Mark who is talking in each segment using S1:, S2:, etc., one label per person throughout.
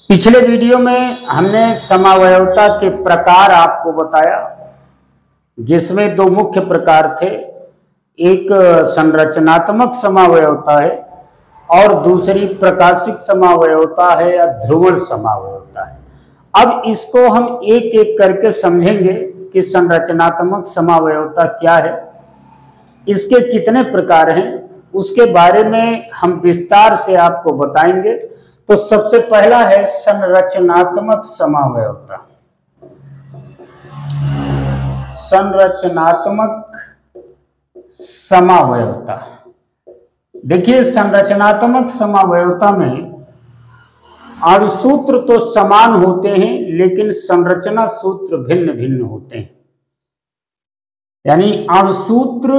S1: पिछले वीडियो में हमने समावयवता के प्रकार आपको बताया, जिसमें दो मुख्य प्रकार थे। एक संरचनात्मक समावयवता है और दूसरी प्रकाशिक समावयवता है या ध्रुवण समावयवता है। अब इसको हम एक एक करके समझेंगे कि संरचनात्मक समावयवता क्या है, इसके कितने प्रकार हैं, उसके बारे में हम विस्तार से आपको बताएंगे। तो सबसे पहला है संरचनात्मक समावयवता। संरचनात्मक समावयवता, देखिए संरचनात्मक समावयवता में अणुसूत्र तो समान होते हैं लेकिन संरचना सूत्र भिन्न भिन्न होते हैं। यानी अणुसूत्र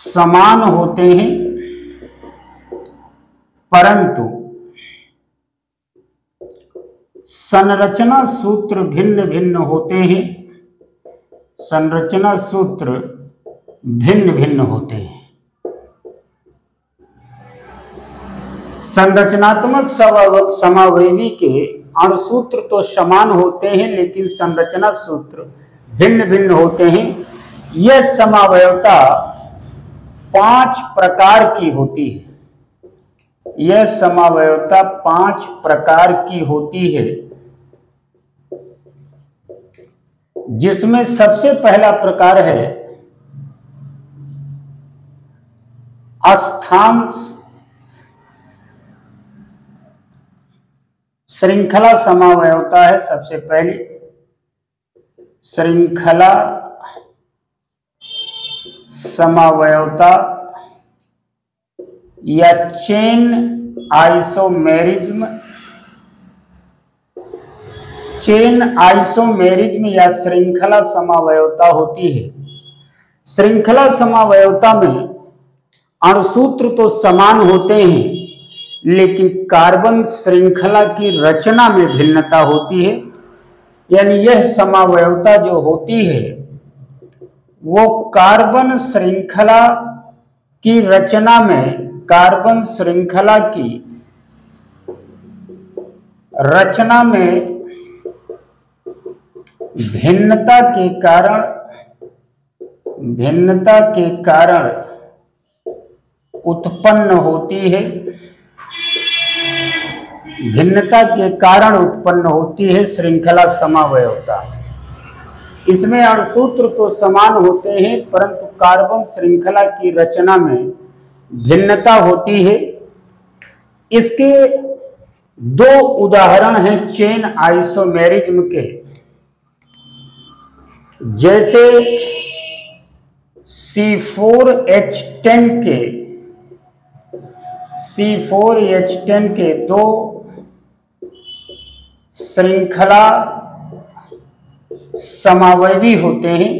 S1: समान होते हैं परंतु संरचना सूत्र भिन्न भिन्न होते हैं। संरचना सूत्र भिन्न भिन्न होते हैं। संरचनात्मक समावयवी के अणुसूत्र तो समान होते हैं लेकिन संरचना सूत्र भिन्न भिन्न होते हैं। यह समावयवता 5 प्रकार की होती है। यह समावयवता 5 प्रकार की होती है, जिसमें सबसे पहला प्रकार है अस्थान श्रृंखला समावयवता है। सबसे पहली श्रृंखला समावयवता या चेन आइसोमेरिज्म। चेन आइसोमेरिज्म या श्रृंखला समावयवता होती है। श्रृंखला समावयवता में अणुसूत्र तो समान होते हैं लेकिन कार्बन श्रृंखला की रचना में भिन्नता होती है। यानी यह समावयवता जो होती है वो कार्बन श्रृंखला की रचना में, कार्बन श्रृंखला की रचना में भिन्नता के कारण उत्पन्न होती है। भिन्नता के कारण उत्पन्न होती है श्रृंखला समावयवता। इसमें अणुसूत्र तो समान होते हैं परंतु कार्बन श्रृंखला की रचना में भिन्नता होती है। इसके 2 उदाहरण हैं चेन आइसोमेरिज्म के, जैसे C4H10 के 2 श्रृंखला समावयवी होते हैं।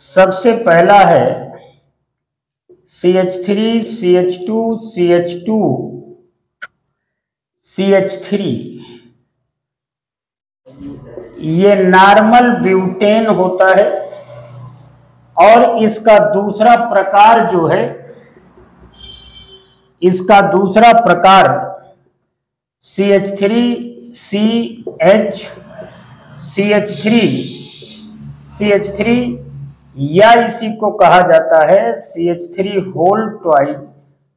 S1: सबसे पहला है CH3 CH2 CH2 CH3। ये नॉर्मल ब्यूटेन होता है। और इसका दूसरा प्रकार जो है, इसका दूसरा प्रकार CH3 या इसी को कहा जाता है CH3 होल ट्वाइस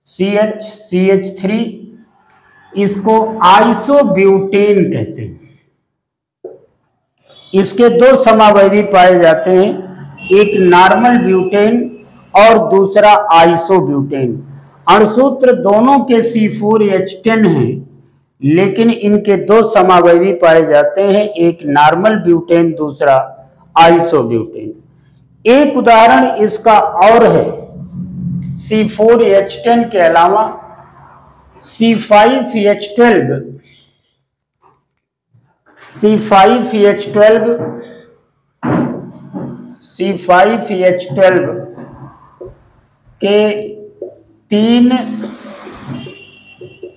S1: CH3। इसको आइसोब्यूटेन कहते हैं। इसके 2 समावयवी पाए जाते हैं, एक नॉर्मल ब्यूटेन और दूसरा आइसोब्यूटेन। अणुसूत्र दोनों के C4H10 हैं लेकिन इनके 2 समावयवी पाए जाते हैं, एक नॉर्मल ब्यूटेन दूसरा आइसोब्यूटेन। एक उदाहरण इसका और है C4H10 के अलावा C5H12 के 3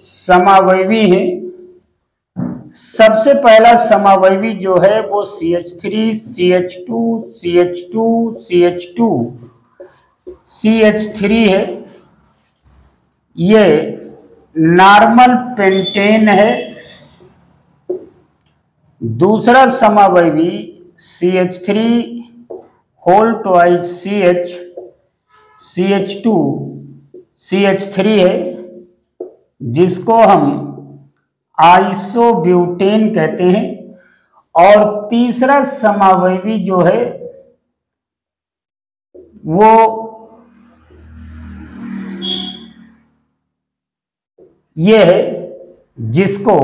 S1: समावयवी हैं। सबसे पहला समावयवी जो है वो CH3 CH2 CH2 CH2 CH3 है। ये नॉर्मल पेंटेन है। दूसरा समावयवी CH3 whole twice CH2 CH3 है, जिसको हम आइसोब्यूटेन कहते हैं। और तीसरा समावयवी जो है वो ये है, जिसको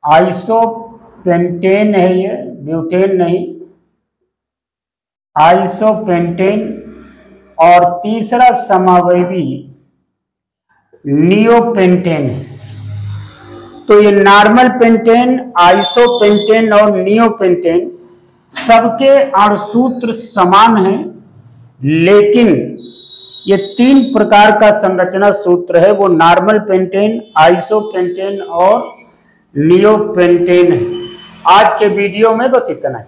S1: आइसोपेंटेन है, ये ब्यूटेन नहीं, आइसोपेंटेन। और तीसरा समावयवी नियोपेंटेन है। तो ये नॉर्मल पेंटेन, आइसोपेंटेन और नियोपेंटेन सबके अणुसूत्र समान हैं, लेकिन ये 3 प्रकार का संरचना सूत्र है, वो नॉर्मल पेंटेन, आइसोपेंटेन और नियोपेंटेन है। आज के वीडियो में बस इतना है।